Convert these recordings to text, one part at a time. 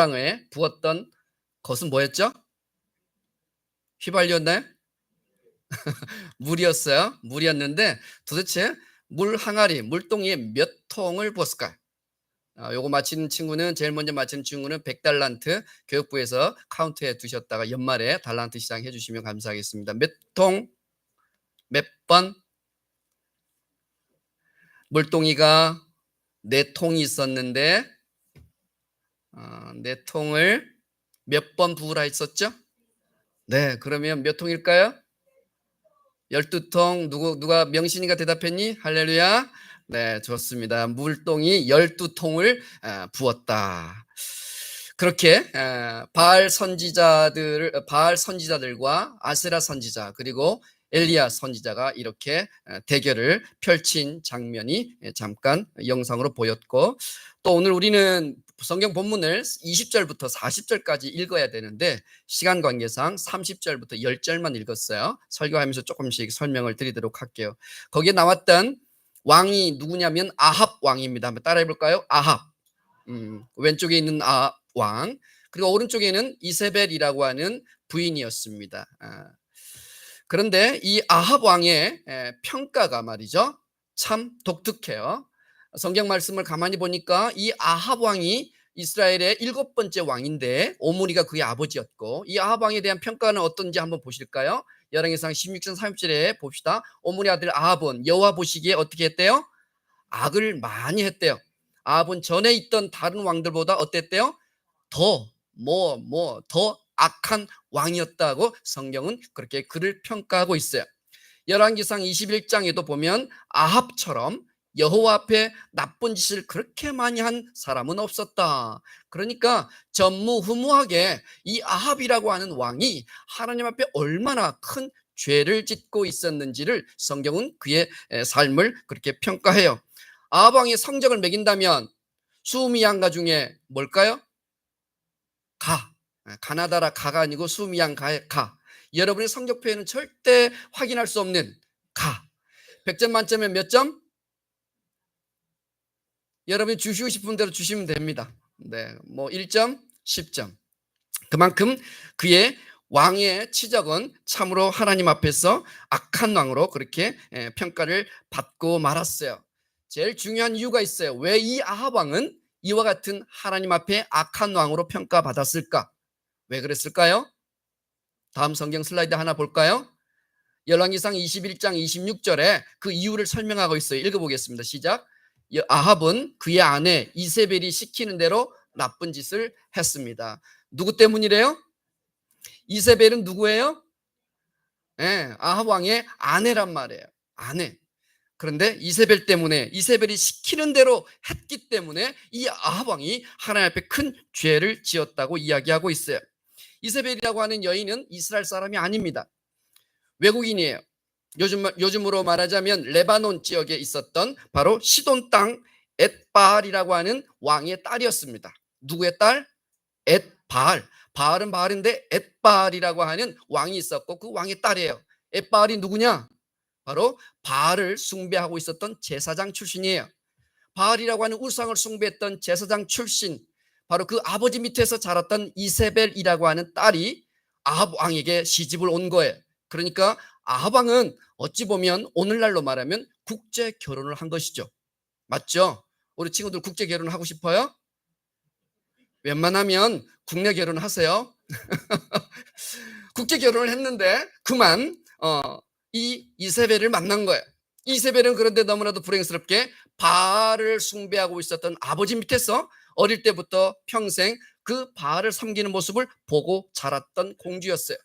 땅에 부었던 것은 뭐였죠? 휘발유였나요? 물이었어요. 물이었는데 도대체 물 항아리, 물동이에 몇 통을 부었을까요? 요거 맞히는 친구는 제일 먼저 맞히는 친구는 100달란트 교육부에서 카운트해 두셨다가 연말에 달란트 시장해 주시면 감사하겠습니다. 몇 통, 몇 번? 물동이가 4통이 있었는데 4통을 몇 번 부으라 했었죠? 네, 그러면 몇 통일까요? 12통. 누가 명신이가 대답했니? 할렐루야. 네, 좋습니다. 물동이 12통을 부었다. 그렇게 바알 선지자들과 아세라 선지자 그리고 엘리야 선지자가 이렇게 대결을 펼친 장면이 잠깐 영상으로 보였고, 또 오늘 우리는 성경 본문을 20절부터 40절까지 읽어야 되는데 시간 관계상 30절부터 10절만 읽었어요. 설교하면서 조금씩 설명을 드리도록 할게요. 거기에 나왔던 왕이 누구냐면 아합 왕입니다. 한번 따라해 볼까요? 아합. 왼쪽에 있는 아합 왕, 그리고 오른쪽에는 이세벨이라고 하는 부인이었습니다. 그런데 이 아합 왕의 평가가 말이죠, 참 독특해요. 성경 말씀을 가만히 보니까 이 아합 왕이 이스라엘의 7번째 왕인데 오므리가 그의 아버지였고, 이 아합 왕에 대한 평가는 어떤지 한번 보실까요? 열왕기상 16장 30절에 봅시다. 오므리 아들 아합은 여호와 보시기에 어떻게 했대요? 악을 많이 했대요. 아합은 전에 있던 다른 왕들보다 어땠대요? 더 악한 왕이었다고 성경은 그렇게 그를 평가하고 있어요. 열왕기상 21장에도 보면 아합처럼 여호와 앞에 나쁜 짓을 그렇게 많이 한 사람은 없었다. 그러니까 전무후무하게 이 아합이라고 하는 왕이 하나님 앞에 얼마나 큰 죄를 짓고 있었는지를 성경은 그의 삶을 그렇게 평가해요. 아합 왕의 성적을 매긴다면 수미양가 중에 뭘까요? 가나다라 가가 아니고 수미양가의 가. 여러분의 성적 표현은 절대 확인할 수 없는 가. 100점 만점에 몇 점? 여러분이 주시고 싶은 대로 주시면 됩니다. 네, 뭐 1점, 10점. 그만큼 그의 왕의 치적은 참으로 하나님 앞에서 악한 왕으로 그렇게 평가를 받고 말았어요. 제일 중요한 이유가 있어요. 왜 이 아합 왕은 이와 같은 하나님 앞에 악한 왕으로 평가받았을까? 왜 그랬을까요? 다음 성경 슬라이드 하나 볼까요? 열왕기상 21장 26절에 그 이유를 설명하고 있어요. 읽어보겠습니다. 시작. 아합은 그의 아내 이세벨이 시키는 대로 나쁜 짓을 했습니다. 누구 때문이래요? 이세벨은 누구예요? 네, 아합 왕의 아내란 말이에요. 아내. 그런데 이세벨 때문에, 이세벨이 시키는 대로 했기 때문에 이 아합 왕이 하나님 앞에 큰 죄를 지었다고 이야기하고 있어요. 이세벨이라고 하는 여인은 이스라엘 사람이 아닙니다. 외국인이에요. 요즘으로 말하자면 레바논 지역에 있었던 바로 시돈 땅 엣바알이라고 하는 왕의 딸이었습니다. 누구의 딸? 엣바알. 바알은 바알인데 엣바알이라고 하는 왕이 있었고 그 왕의 딸이에요. 엣바알이 누구냐? 바로 바알을 숭배하고 있었던 제사장 출신이에요. 바알이라고 하는 우상을 숭배했던 제사장 출신, 바로 그 아버지 밑에서 자랐던 이세벨이라고 하는 딸이 아합 왕에게 시집을 온 거예요. 그러니까 아합 왕은 어찌 보면 오늘날로 말하면 국제 결혼을 한 것이죠. 맞죠? 우리 친구들 국제 결혼을 하고 싶어요? 웬만하면 국내 결혼을 하세요. 국제 결혼을 했는데 그만 이 이세벨을 만난 거예요. 이세벨은 그런데 너무나도 불행스럽게 바알을 숭배하고 있었던 아버지 밑에서 어릴 때부터 평생 그 바알을 섬기는 모습을 보고 자랐던 공주였어요.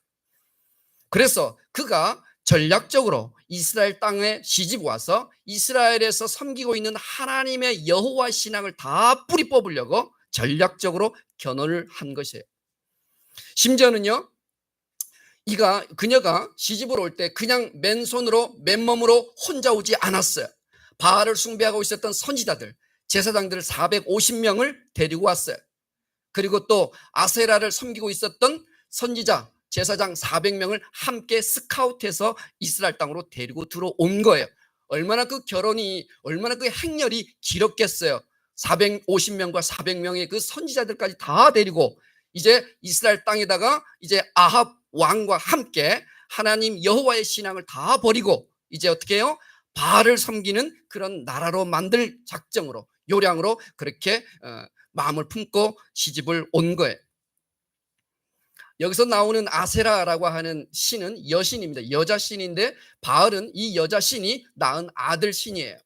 그래서 그가 전략적으로 이스라엘 땅에 시집 와서 이스라엘에서 섬기고 있는 하나님의 여호와 신앙을 다 뿌리 뽑으려고 전략적으로 견혼을 한 것이에요. 심지어는요, 그녀가 시집을 올 때 그냥 맨손으로 맨몸으로 혼자 오지 않았어요. 바알을 숭배하고 있었던 선지자들, 제사장들 450명을 데리고 왔어요. 그리고 또 아세라를 섬기고 있었던 선지자, 제사장 400명을 함께 스카우트해서 이스라엘 땅으로 데리고 들어온 거예요. 얼마나 그 결혼이, 얼마나 그 행렬이 길었겠어요. 450명과 400명의 그 선지자들까지 다 데리고 이제 이스라엘 땅에다가 이제 아합 왕과 함께 하나님 여호와의 신앙을 다 버리고 이제 어떻게 해요? 바알을 섬기는 그런 나라로 만들 작정으로, 요량으로 그렇게 마음을 품고 시집을 온 거예요. 여기서 나오는 아세라라고 하는 신은 여신입니다. 여자 신인데 바알은 이 여자 신이 낳은 아들 신이에요.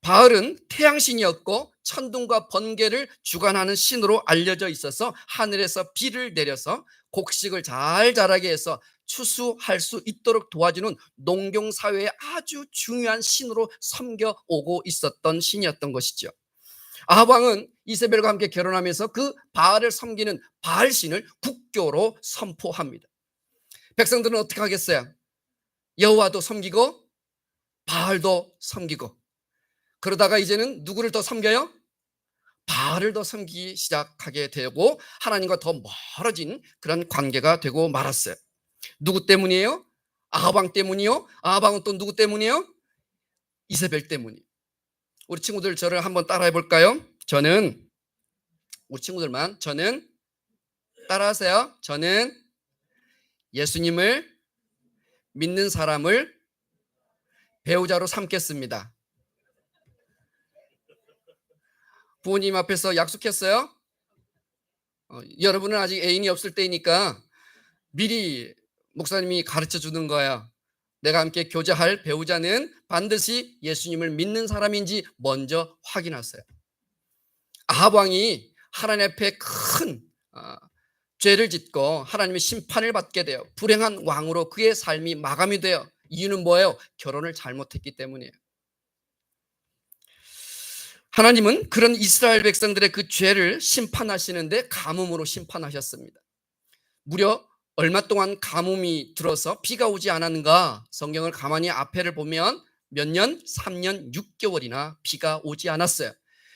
바알은 태양신이었고 천둥과 번개를 주관하는 신으로 알려져 있어서 하늘에서 비를 내려서 곡식을 잘 자라게 해서 추수할 수 있도록 도와주는 농경사회의 아주 중요한 신으로 섬겨오고 있었던 신이었던 것이죠. 아합 왕은 이세벨과 함께 결혼하면서 그 바알을 섬기는 바알신을 국교로 선포합니다. 백성들은 어떻게 하겠어요? 여호와도 섬기고 바알도 섬기고, 그러다가 이제는 누구를 더 섬겨요? 바알을 더 섬기기 시작하게 되고 하나님과 더 멀어진 그런 관계가 되고 말았어요. 누구 때문이에요? 아합 왕 때문이요? 아합 왕은 또 누구 때문이에요? 이세벨 때문이에요. 우리 친구들 저를 한번 따라해 볼까요? 우리 친구들만 저는 따라하세요. 저는 예수님을 믿는 사람을 배우자로 삼겠습니다. 부모님 앞에서 약속했어요? 여러분은 아직 애인이 없을 때이니까 미리 목사님이 가르쳐 주는 거야. 내가 함께 교제할 배우자는 반드시 예수님을 믿는 사람인지 먼저 확인하세요. 아합 왕이 하나님 앞에 큰 죄를 짓고 하나님의 심판을 받게 돼요. 불행한 왕으로 그의 삶이 마감이 돼요. 이유는 뭐예요? 결혼을 잘못했기 때문이에요. 하나님은 그런 이스라엘 백성들의 그 죄를 심판하시는데 가뭄으로 심판하셨습니다. 무려 얼마 동안 가뭄이 들어서 비가 오지 않았는가? 성경을 가만히 앞에를 보면 몇 년? 3년 6개월이나 비가 오지 않았어요.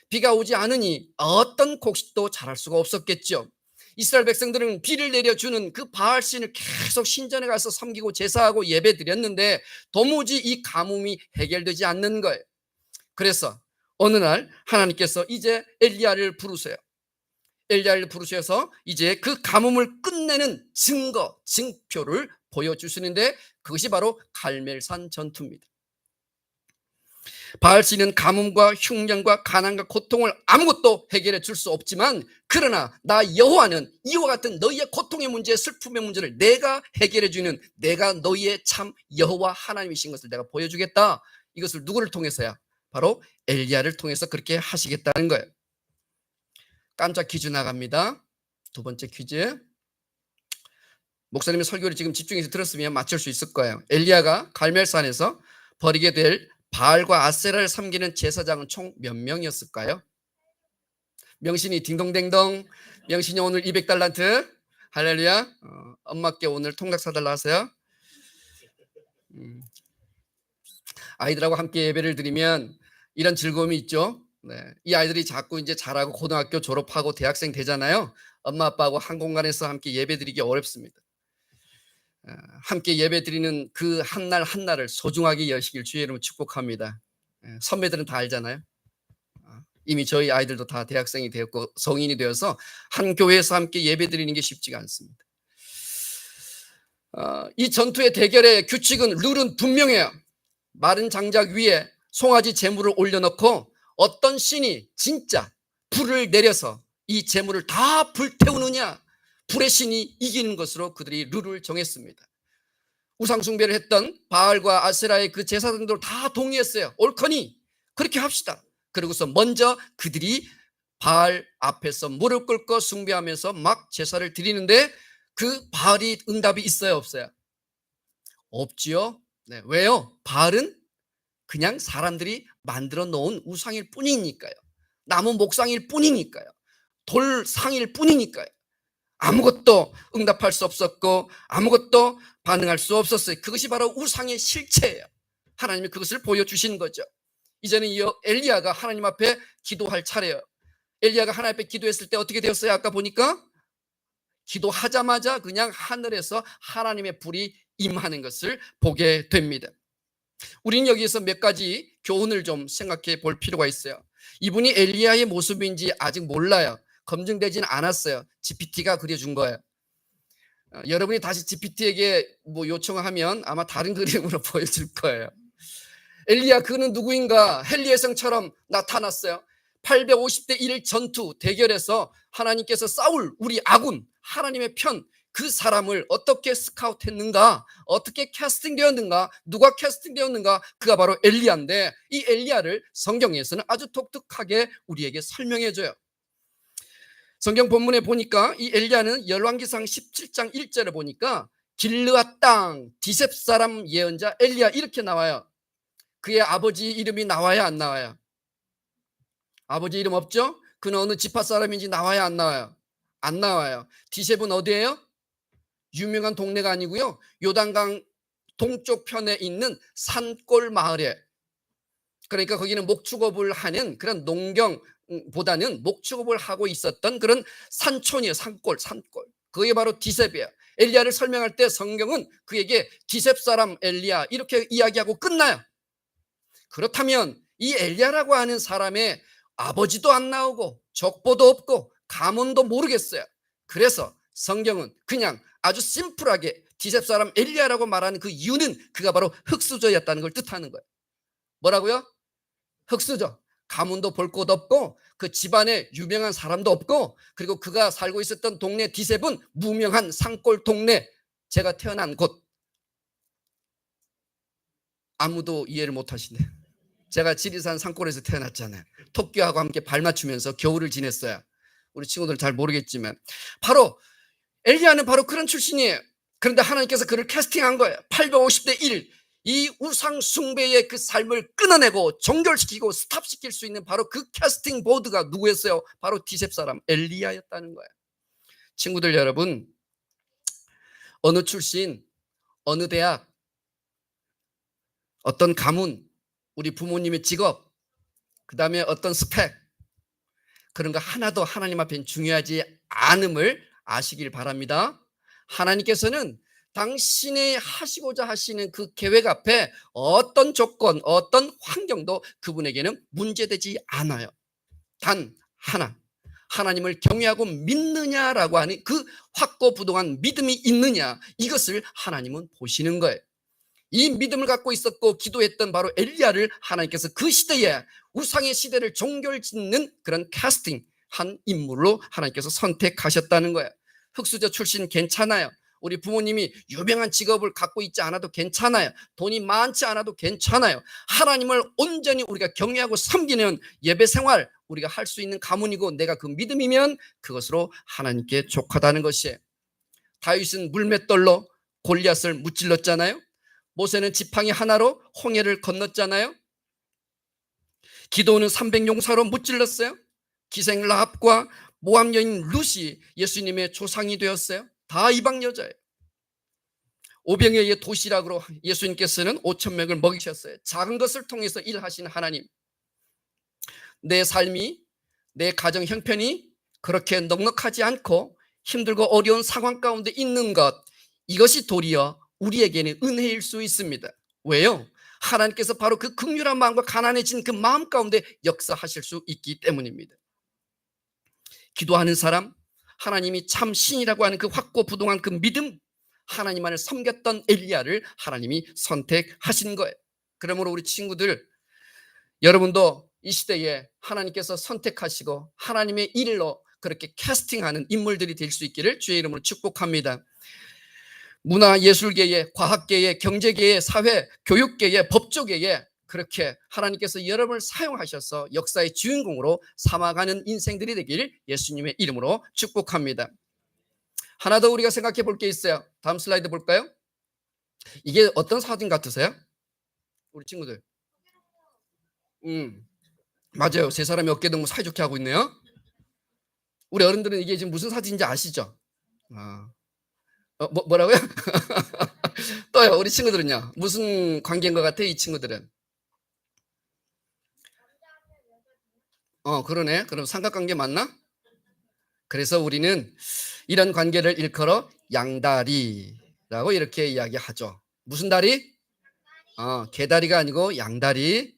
비가 오지 않으니 어떤 곡식도 자랄 수가 없었겠죠. 이스라엘 백성들은 비를 내려주는 그 바알신을 계속 신전에 가서 섬기고 제사하고 예배 드렸는데 도무지 이 가뭄이 해결되지 않는 거예요. 그래서 어느 날 하나님께서 이제 엘리야를 부르세요. 엘리야를 부르셔서 이제 그 가뭄을 끝내는 증거, 증표를 보여주시는데 그것이 바로 갈멜산 전투입니다. 바알신은 가뭄과 흉년과 가난과 고통을 아무것도 해결해 줄 수 없지만 그러나 나 여호와는 이와 같은 너희의 고통의 문제, 슬픔의 문제를 내가 해결해 주는 내가 너희의 참 여호와 하나님이신 것을 내가 보여주겠다. 이것을 누구를 통해서야? 바로 엘리야를 통해서 그렇게 하시겠다는 거예요. 깜짝 퀴즈 나갑니다. 두 번째 퀴즈. 목사님의 설교를 지금 집중해서 들었으면 맞출 수 있을 거예요. 엘리야가 갈멜산에서 버리게 될 바알과 아세라를 섬기는 제사장은 총 몇 명이었을까요? 명신이 딩동댕동. 명신이 오늘 200달란트. 할렐루야. 엄마께 오늘 통닭 사달라 하세요. 아이들하고 함께 예배를 드리면 이런 즐거움이 있죠. 네. 이 아이들이 자꾸 이제 자라고 고등학교 졸업하고 대학생 되잖아요. 엄마 아빠하고 한 공간에서 함께 예배 드리기 어렵습니다. 함께 예배 드리는 그 한 날 한날을 소중하게 여시길 주의 이름으로 축복합니다. 선배들은 다 알잖아요. 이미 저희 아이들도 다 대학생이 되었고 성인이 되어서 한 교회에서 함께 예배 드리는 게 쉽지가 않습니다. 이 전투의 대결의 규칙은 룰은 분명해요. 마른 장작 위에 송아지 제물을 올려놓고 어떤 신이 진짜 불을 내려서 이 제물을 다 불태우느냐, 불의 신이 이기는 것으로 그들이 룰을 정했습니다. 우상 숭배를 했던 바알과 아세라의 그 제사장들 다 동의했어요. 옳거니 그렇게 합시다. 그러고서 먼저 그들이 바알 앞에서 무릎 꿇고 숭배하면서 막 제사를 드리는데 그 바알이 응답이 있어요, 없어요? 없지요. 네, 왜요? 바알은 그냥 사람들이 만들어 놓은 우상일 뿐이니까요. 나무 목상일 뿐이니까요. 돌상일 뿐이니까요. 아무것도 응답할 수 없었고 아무것도 반응할 수 없었어요. 그것이 바로 우상의 실체예요. 하나님이 그것을 보여주신 거죠. 이제는 엘리야가 하나님 앞에 기도할 차례예요. 엘리야가 하나님 앞에 기도했을 때 어떻게 되었어요? 아까 보니까 기도하자마자 그냥 하늘에서 하나님의 불이 임하는 것을 보게 됩니다. 우리는 여기에서 몇 가지 교훈을 좀 생각해 볼 필요가 있어요. 이분이 엘리야의 모습인지 아직 몰라요. 검증되지는 않았어요. GPT가 그려준 거예요. 여러분이 다시 GPT에게 뭐 요청하면 아마 다른 그림으로 보여줄 거예요. 엘리야 그는 누구인가? 헨리의 성처럼 나타났어요. 850대 1 전투 대결에서 하나님께서 사울 우리 아군 하나님의 편 그 사람을 어떻게 스카우트했는가, 어떻게 캐스팅되었는가, 누가 캐스팅되었는가, 그가 바로 엘리야인데 이 엘리야를 성경에서는 아주 독특하게 우리에게 설명해줘요. 성경 본문에 보니까 이 엘리야는 열왕기상 17장 1절에 보니까 길르앗 땅 디셉 사람 예언자 엘리야 이렇게 나와요. 그의 아버지 이름이 나와야 안 나와요? 아버지 이름 없죠? 그는 어느 지파 사람인지 나와야 안 나와요? 안 나와요. 디셉은 어디예요? 유명한 동네가 아니고요. 요단강 동쪽 편에 있는 산골 마을에, 그러니까 거기는 목축업을 하는 그런 농경보다는 목축업을 하고 있었던 그런 산촌이에요. 산골. 그게 바로 디셉이에요. 엘리야를 설명할 때 성경은 그에게 디셉 사람 엘리야 이렇게 이야기하고 끝나요. 그렇다면 이 엘리야라고 하는 사람의 아버지도 안 나오고 족보도 없고 가문도 모르겠어요. 그래서 성경은 그냥 아주 심플하게 디셉 사람 엘리야라고 말하는 그 이유는 그가 바로 흙수저였다는 걸 뜻하는 거예요. 뭐라고요? 흙수저. 가문도 볼 곳 없고 그 집안에 유명한 사람도 없고 그리고 그가 살고 있었던 동네 디셉은 무명한 산골 동네, 제가 태어난 곳. 아무도 이해를 못 하시네. 제가 지리산 산골에서 태어났잖아요. 토끼하고 함께 발 맞추면서 겨울을 지냈어요. 우리 친구들 잘 모르겠지만 바로 엘리야는 바로 그런 출신이에요. 그런데 하나님께서 그를 캐스팅한 거예요. 850대 1. 이 우상 숭배의 그 삶을 끊어내고 종결시키고 스탑시킬 수 있는 바로 그 캐스팅 보드가 누구였어요? 바로 디셉 사람 엘리야였다는 거예요. 친구들 여러분, 어느 출신, 어느 대학, 어떤 가문, 우리 부모님의 직업, 그 다음에 어떤 스펙, 그런 거 하나도 하나님 앞엔 중요하지 않음을 아시길 바랍니다. 하나님께서는 당신이 하시고자 하시는 그 계획 앞에 어떤 조건, 어떤 환경도 그분에게는 문제되지 않아요. 단 하나, 하나님을 경외하고 믿느냐라고 하는 그 확고부동한 믿음이 있느냐, 이것을 하나님은 보시는 거예요. 이 믿음을 갖고 있었고 기도했던 바로 엘리야를 하나님께서 그 시대에 우상의 시대를 종결짓는 그런 캐스팅한 인물로 하나님께서 선택하셨다는 거예요. 흙수저 출신 괜찮아요. 우리 부모님이 유명한 직업을 갖고 있지 않아도 괜찮아요. 돈이 많지 않아도 괜찮아요. 하나님을 온전히 우리가 경외하고 섬기는 예배 생활 우리가 할 수 있는 가문이고 내가 그 믿음이면 그것으로 하나님께 족하다는 것이에요. 다윗은 물맷돌로 골리앗을 무찔렀잖아요. 모세는 지팡이 하나로 홍해를 건넜잖아요. 기도는 300용사로 무찔렀어요. 기생 라합과 모함 여인 룻이 예수님의 조상이 되었어요. 다 이방 여자예요. 오병이어의 도시락으로 예수님께서는 5,000명을 먹이셨어요. 작은 것을 통해서 일하신 하나님, 내 삶이, 내 가정 형편이 그렇게 넉넉하지 않고 힘들고 어려운 상황 가운데 있는 것, 이것이 도리어 우리에게는 은혜일 수 있습니다. 왜요? 하나님께서 바로 그 긍휼한 마음과 가난해진 그 마음 가운데 역사하실 수 있기 때문입니다. 기도하는 사람, 하나님이 참 신이라고 하는 그 확고부동한 그 믿음, 하나님만을 섬겼던 엘리야를 하나님이 선택하신 거예요. 그러므로 우리 친구들, 여러분도 이 시대에 하나님께서 선택하시고 하나님의 일로 그렇게 캐스팅하는 인물들이 될 수 있기를 주의 이름으로 축복합니다. 문화예술계에, 과학계에, 경제계에, 사회, 교육계에, 법조계에 그렇게 하나님께서 여러분을 사용하셔서 역사의 주인공으로 삼아가는 인생들이 되길 예수님의 이름으로 축복합니다. 하나 더 우리가 생각해 볼 게 있어요. 다음 슬라이드 볼까요? 이게 어떤 사진 같으세요? 우리 친구들. 맞아요. 세 사람이 어깨 동무 사이좋게 하고 있네요. 우리 어른들은 이게 지금 무슨 사진인지 아시죠? 뭐라고요? 또요, 우리 친구들은요? 무슨 관계인 것 같아, 이 친구들은? 그러네. 그럼 삼각관계 맞나? 그래서 우리는 이런 관계를 일컬어 양다리라고 이렇게 이야기하죠. 무슨 다리? 개다리가 아니고 양다리.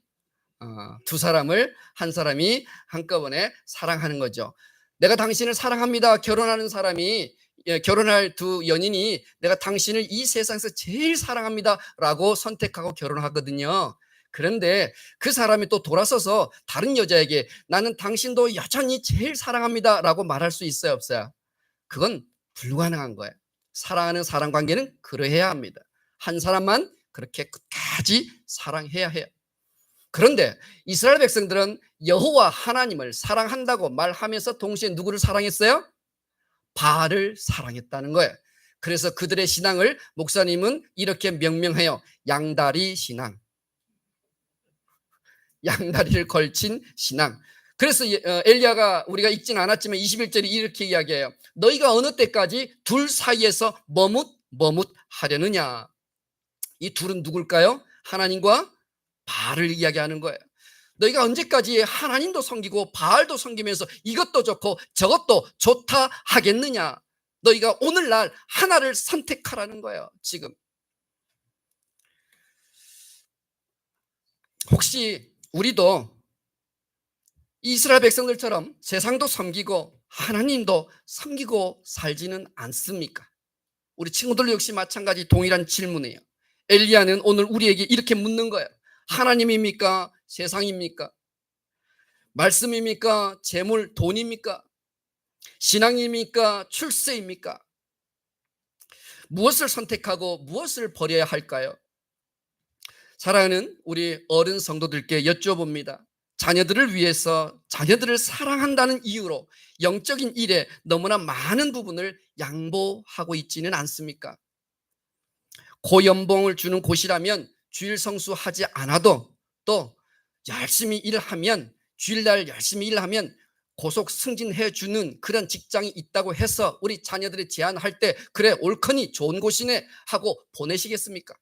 두 사람을 한 사람이 한꺼번에 사랑하는 거죠. 내가 당신을 사랑합니다. 결혼하는 사람이 결혼할 두 연인이 내가 당신을 이 세상에서 제일 사랑합니다 라고 선택하고 결혼하거든요. 그런데 그 사람이 또 돌아서서 다른 여자에게 나는 당신도 여전히 제일 사랑합니다 라고 말할 수 있어요, 없어요? 그건 불가능한 거예요. 사랑하는 사랑 관계는 그러해야 합니다. 한 사람만 그렇게 끝까지 사랑해야 해요. 그런데 이스라엘 백성들은 여호와 하나님을 사랑한다고 말하면서 동시에 누구를 사랑했어요? 바알을 사랑했다는 거예요. 그래서 그들의 신앙을 목사님은 이렇게 명명해요. 양다리 신앙. 양다리를 걸친 신앙. 그래서 엘리야가 우리가 읽진 않았지만 21절이 이렇게 이야기해요. 너희가 어느 때까지 둘 사이에서 머뭇하려느냐. 이 둘은 누굴까요? 하나님과 바알을 이야기하는 거예요. 너희가 언제까지 하나님도 섬기고 바알도 섬기면서 이것도 좋고 저것도 좋다 하겠느냐. 너희가 오늘날 하나를 선택하라는 거예요. 지금 혹시 우리도 이스라엘 백성들처럼 세상도 섬기고 하나님도 섬기고 살지는 않습니까? 우리 친구들 역시 마찬가지 동일한 질문이에요. 엘리야는 오늘 우리에게 이렇게 묻는 거예요. 하나님입니까? 세상입니까? 말씀입니까? 재물, 돈입니까? 신앙입니까? 출세입니까? 무엇을 선택하고 무엇을 버려야 할까요? 사랑하는 우리 어른 성도들께 여쭤봅니다. 자녀들을 위해서 자녀들을 사랑한다는 이유로 영적인 일에 너무나 많은 부분을 양보하고 있지는 않습니까? 고연봉을 주는 곳이라면 주일 성수하지 않아도 또 열심히 일하면 주일날 열심히 일하면 고속 승진해 주는 그런 직장이 있다고 해서 우리 자녀들이 제안할 때 그래 옳거니 좋은 곳이네 하고 보내시겠습니까?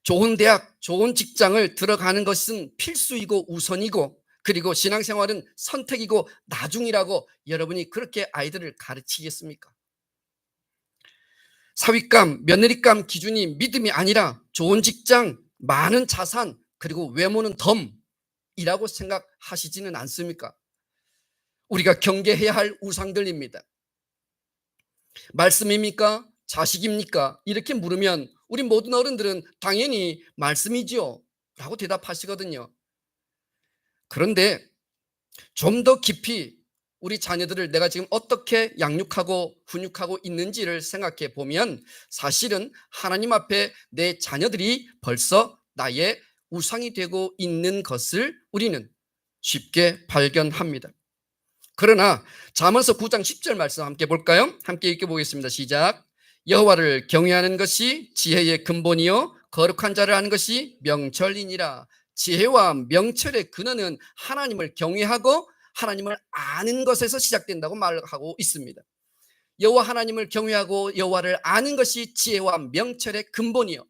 좋은 대학, 좋은 직장을 들어가는 것은 필수이고 우선이고 그리고 신앙생활은 선택이고 나중이라고 여러분이 그렇게 아이들을 가르치겠습니까? 사윗감, 며느리감 기준이 믿음이 아니라 좋은 직장, 많은 자산, 그리고 외모는 덤이라고 생각하시지는 않습니까? 우리가 경계해야 할 우상들입니다. 말씀입니까? 자식입니까? 이렇게 물으면 우리 모든 어른들은 당연히 말씀이지요 라고 대답하시거든요. 그런데 좀 더 깊이 우리 자녀들을 내가 지금 어떻게 양육하고 훈육하고 있는지를 생각해 보면 사실은 하나님 앞에 내 자녀들이 벌써 나의 우상이 되고 있는 것을 우리는 쉽게 발견합니다. 그러나 잠언서 9장 10절 말씀 함께 볼까요? 함께 읽어보겠습니다. 시작. 여호와를 경외하는 것이 지혜의 근본이요 거룩한 자를 아는 것이 명철이니라. 지혜와 명철의 근원은 하나님을 경외하고 하나님을 아는 것에서 시작된다고 말하고 있습니다. 여호와 하나님을 경외하고 여호와를 아는 것이 지혜와 명철의 근본이요.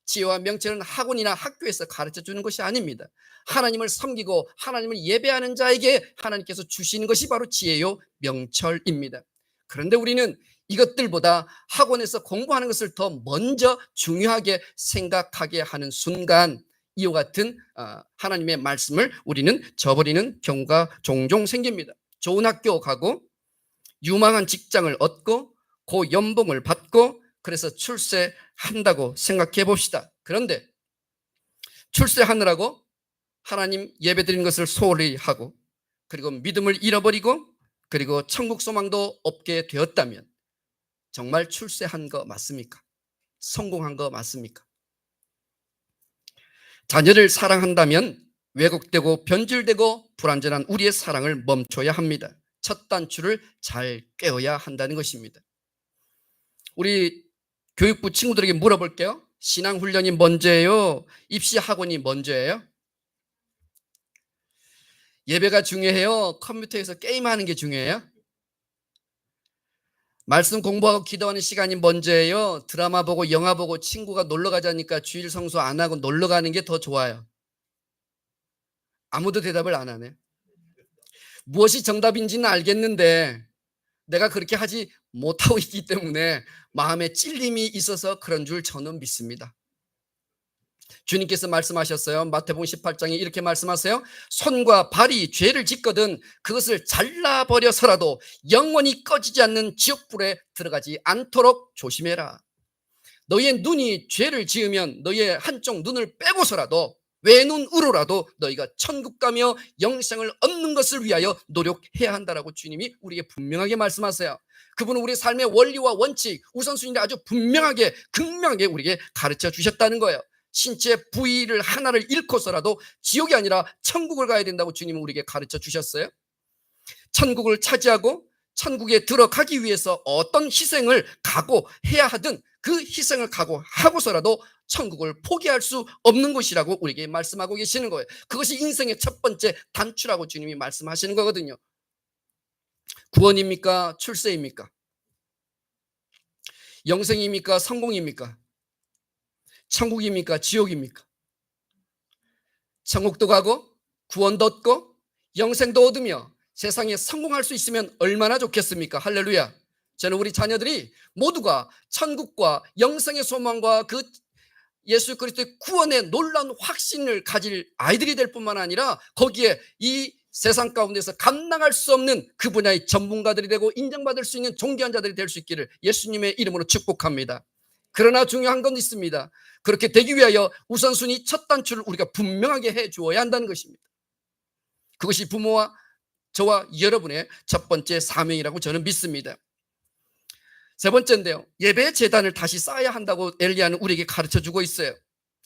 지혜와 명철은 학원이나 학교에서 가르쳐주는 것이 아닙니다. 하나님을 섬기고 하나님을 예배하는 자에게 하나님께서 주시는 것이 바로 지혜요 명철입니다. 그런데 우리는 이것들보다 학원에서 공부하는 것을 더 먼저 중요하게 생각하게 하는 순간 이와 같은 하나님의 말씀을 우리는 저버리는 경우가 종종 생깁니다. 좋은 학교 가고 유망한 직장을 얻고 고연봉을 받고 그래서 출세한다고 생각해 봅시다. 그런데 출세하느라고 하나님 예배드린 것을 소홀히 하고 그리고 믿음을 잃어버리고 그리고 천국 소망도 없게 되었다면 정말 출세한 거 맞습니까? 성공한 거 맞습니까? 자녀를 사랑한다면 왜곡되고 변질되고 불완전한 우리의 사랑을 멈춰야 합니다. 첫 단추를 잘 꿰어야 한다는 것입니다. 우리 교육부 친구들에게 물어볼게요. 신앙훈련이 먼저예요? 입시학원이 먼저예요? 예배가 중요해요? 컴퓨터에서 게임하는 게 중요해요? 말씀 공부하고 기도하는 시간이 먼저예요? 드라마 보고 영화 보고 친구가 놀러 가자니까 주일 성수 안 하고 놀러 가는 게 더 좋아요? 아무도 대답을 안 하네. 무엇이 정답인지는 알겠는데 내가 그렇게 하지 못하고 있기 때문에 마음에 찔림이 있어서 그런 줄 저는 믿습니다. 주님께서 말씀하셨어요. 마태복음 18장에 이렇게 말씀하세요. 손과 발이 죄를 짓거든 그것을 잘라버려서라도 영원히 꺼지지 않는 지옥불에 들어가지 않도록 조심해라. 너희의 눈이 죄를 지으면 너희의 한쪽 눈을 빼고서라도 외눈으로라도 너희가 천국 가며 영생을 얻는 것을 위하여 노력해야 한다라고 주님이 우리에게 분명하게 말씀하세요. 그분은 우리 삶의 원리와 원칙, 우선순위를 아주 분명하게 극명하게 우리에게 가르쳐 주셨다는 거예요. 신체 부위를 하나를 잃고서라도 지옥이 아니라 천국을 가야 된다고 주님은 우리에게 가르쳐 주셨어요. 천국을 차지하고 천국에 들어가기 위해서 어떤 희생을 각오해야 하든 그 희생을 각오하고서라도 천국을 포기할 수 없는 것이라고 우리에게 말씀하고 계시는 거예요. 그것이 인생의 첫 번째 단추라고 주님이 말씀하시는 거거든요. 구원입니까? 출세입니까? 영생입니까? 성공입니까? 천국입니까? 지옥입니까? 천국도 가고 구원도 얻고 영생도 얻으며 세상에 성공할 수 있으면 얼마나 좋겠습니까? 할렐루야. 저는 우리 자녀들이 모두가 천국과 영생의 소망과 그 예수 그리스도의 구원의 놀라운 확신을 가질 아이들이 될 뿐만 아니라 거기에 이 세상 가운데서 감당할 수 없는 그 분야의 전문가들이 되고 인정받을 수 있는 존귀한 자들이 될 수 있기를 예수님의 이름으로 축복합니다. 그러나 중요한 건 있습니다. 그렇게 되기 위하여 우선순위 첫 단추를 우리가 분명하게 해 주어야 한다는 것입니다. 그것이 부모와 저와 여러분의 첫 번째 사명이라고 저는 믿습니다. 세 번째인데요. 예배 제단을 다시 쌓아야 한다고 엘리야는 우리에게 가르쳐주고 있어요.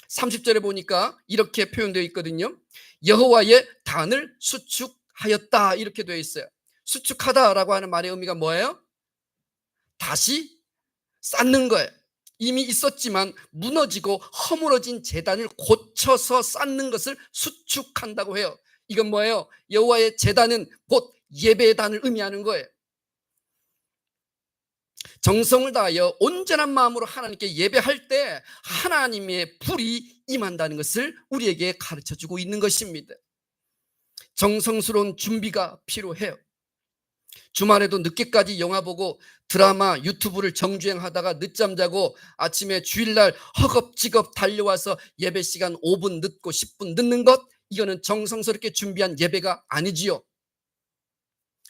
30절에 보니까 이렇게 표현되어 있거든요. 여호와의 단을 수축하였다 이렇게 되어 있어요. 수축하다라고 하는 말의 의미가 뭐예요? 다시 쌓는 거예요. 이미 있었지만 무너지고 허물어진 제단을 고쳐서 쌓는 것을 수축한다고 해요. 이건 뭐예요? 여호와의 제단은 곧 예배의 단을 의미하는 거예요. 정성을 다하여 온전한 마음으로 하나님께 예배할 때 하나님의 불이 임한다는 것을 우리에게 가르쳐주고 있는 것입니다. 정성스러운 준비가 필요해요. 주말에도 늦게까지 영화 보고 드라마, 유튜브를 정주행하다가 늦잠 자고 아침에 주일날 허겁지겁 달려와서 예배 시간 5분 늦고 10분 늦는 것, 이거는 정성스럽게 준비한 예배가 아니지요.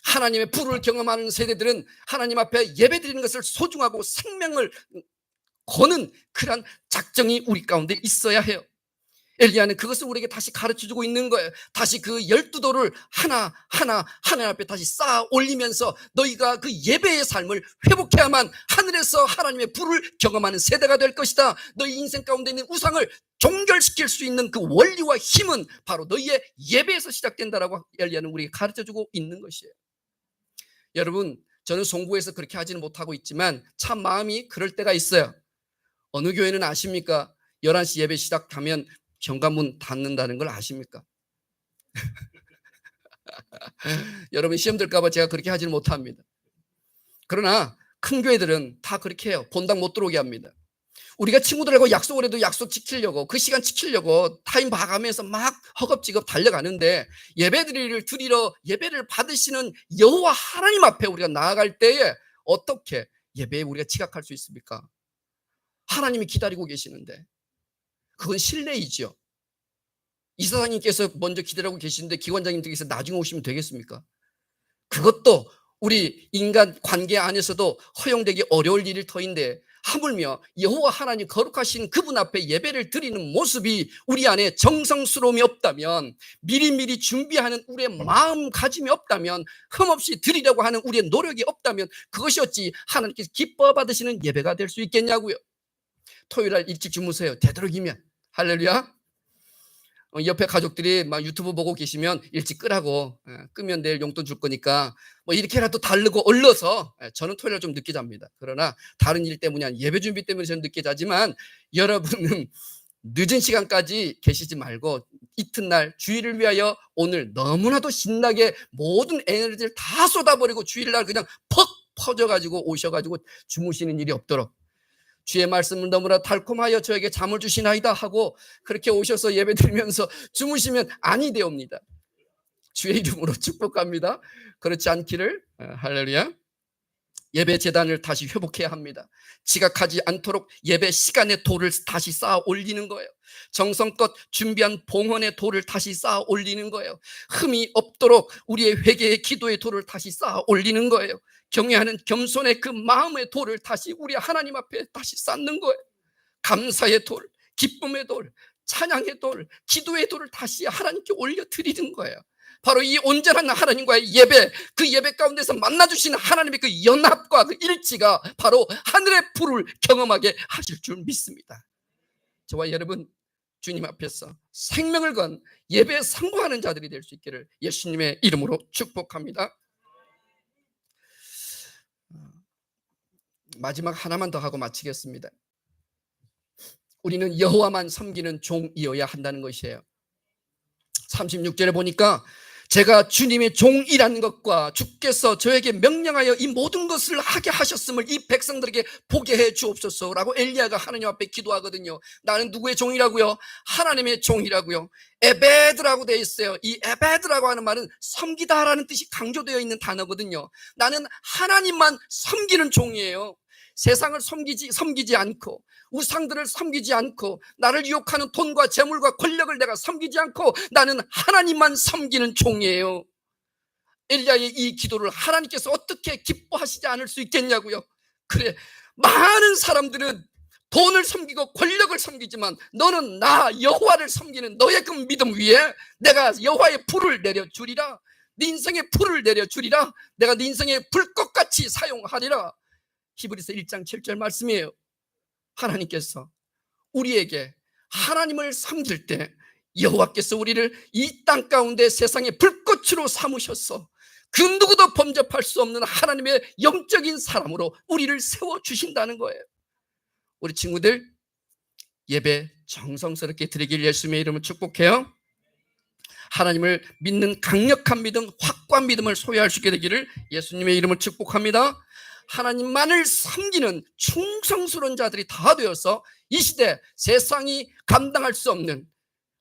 하나님의 불을 경험하는 세대들은 하나님 앞에 예배드리는 것을 소중하고 생명을 거는 그런 작정이 우리 가운데 있어야 해요. 엘리야는 그것을 우리에게 다시 가르쳐주고 있는 거예요. 다시 그 12돌을 하나하나 하나님 앞에 다시 쌓아 올리면서 너희가 그 예배의 삶을 회복해야만 하늘에서 하나님의 불을 경험하는 세대가 될 것이다. 너희 인생 가운데 있는 우상을 종결시킬 수 있는 그 원리와 힘은 바로 너희의 예배에서 시작된다라고 엘리야는 우리에게 가르쳐주고 있는 것이에요. 여러분, 저는 송구에서 그렇게 하지는 못하고 있지만 참 마음이 그럴 때가 있어요. 어느 교회는 아십니까? 11시 예배 시작하면 현관문 닫는다는 걸 아십니까? 여러분 시험 들까 봐 제가 그렇게 하지는 못합니다. 그러나 큰 교회들은 다 그렇게 해요. 본당 못 들어오게 합니다. 우리가 친구들하고 약속을 해도 약속 지키려고 그 시간 지키려고 타임 봐가면서 막 허겁지겁 달려가는데 드리러 예배를 받으시는 여호와 하나님 앞에 우리가 나아갈 때에 어떻게 예배에 우리가 지각할 수 있습니까? 하나님이 기다리고 계시는데 그건 실례이죠. 이사장님께서 먼저 기다리고 계시는데 기관장님께서 나중에 오시면 되겠습니까? 그것도 우리 인간 관계 안에서도 허용되기 어려울 일일 터인데 하물며 여호와 하나님 거룩하신 그분 앞에 예배를 드리는 모습이 우리 안에 정성스러움이 없다면, 미리미리 준비하는 우리의 마음가짐이 없다면, 흠없이 드리려고 하는 우리의 노력이 없다면 그것이 어찌 하나님께서 기뻐 받으시는 예배가 될 수 있겠냐고요. 토요일날 일찍 주무세요. 되도록이면. 할렐루야. 옆에 가족들이 막 유튜브 보고 계시면 일찍 끄라고, 끄면 내일 용돈 줄 거니까 뭐 이렇게라도 다르고 얼러서, 저는 토요일에 좀 늦게 잡니다. 그러나 다른 일 때문이 아니라 예배 준비 때문에 저는 늦게 자지만 여러분은 늦은 시간까지 계시지 말고 이튿날 주일을 위하여 오늘 너무나도 신나게 모든 에너지를 다 쏟아버리고 주일날 그냥 퍽 퍼져가지고 오셔가지고 주무시는 일이 없도록, 주의 말씀은 너무나 달콤하여 저에게 잠을 주시나이다 하고 그렇게 오셔서 예배 드리면서 주무시면 아니 되옵니다. 주의 이름으로 축복합니다. 그렇지 않기를. 할렐루야. 예배 제단을 다시 회복해야 합니다. 지각하지 않도록 예배 시간의 돌을 다시 쌓아 올리는 거예요. 정성껏 준비한 봉헌의 돌을 다시 쌓아 올리는 거예요. 흠이 없도록 우리의 회개의 기도의 돌을 다시 쌓아 올리는 거예요. 경외하는 겸손의 그 마음의 돌을 다시 우리 하나님 앞에 다시 쌓는 거예요. 감사의 돌, 기쁨의 돌, 찬양의 돌, 기도의 돌을 다시 하나님께 올려드리는 거예요. 바로 이 온전한 하나님과의 예배, 그 예배 가운데서 만나주시는 하나님의 그 연합과 그 일치가 바로 하늘의 불을 경험하게 하실 줄 믿습니다. 저와 여러분, 주님 앞에서 생명을 건 예배에 성공하는 자들이 될 수 있기를 예수님의 이름으로 축복합니다. 마지막 하나만 더 하고 마치겠습니다. 우리는 여호와만 섬기는 종이어야 한다는 것이에요. 36절에 보니까 제가 주님의 종이라는 것과 주께서 저에게 명령하여 이 모든 것을 하게 하셨음을 이 백성들에게 보게 해 주옵소서라고 엘리야가 하나님 앞에 기도하거든요. 나는 누구의 종이라고요? 하나님의 종이라고요. 에베드라고 되어 있어요. 이 에베드라고 하는 말은 섬기다라는 뜻이 강조되어 있는 단어거든요. 나는 하나님만 섬기는 종이에요. 세상을 섬기지 않고, 우상들을 섬기지 않고, 나를 유혹하는 돈과 재물과 권력을 내가 섬기지 않고, 나는 하나님만 섬기는 종이에요. 엘리야의 이 기도를 하나님께서 어떻게 기뻐하시지 않을 수 있겠냐고요. 그래, 많은 사람들은 돈을 섬기고 권력을 섬기지만 너는 나 여호와를 섬기는 너의 그 믿음 위에 내가 여호와의 불을 내려주리라. 네 인생의 불을 내려주리라. 내가 네 인생의 불꽃같이 사용하리라. 히브리서 1장 7절 말씀이에요. 하나님께서 우리에게 하나님을 섬길 때 여호와께서 우리를 이 땅 가운데 세상의 불꽃으로 삼으셔서 그 누구도 범접할 수 없는 하나님의 영적인 사람으로 우리를 세워주신다는 거예요. 우리 친구들, 예배 정성스럽게 드리길 예수님의 이름을 축복해요. 하나님을 믿는 강력한 믿음, 확고한 믿음을 소유할 수 있게 되기를 예수님의 이름을 축복합니다. 하나님만을 섬기는 충성스러운 자들이 다 되어서 이 시대 세상이 감당할 수 없는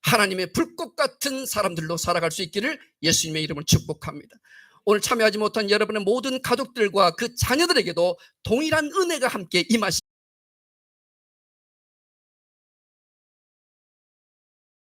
하나님의 불꽃 같은 사람들로 살아갈 수 있기를 예수님의 이름을 축복합니다. 오늘 참여하지 못한 여러분의 모든 가족들과 그 자녀들에게도 동일한 은혜가 함께 임하시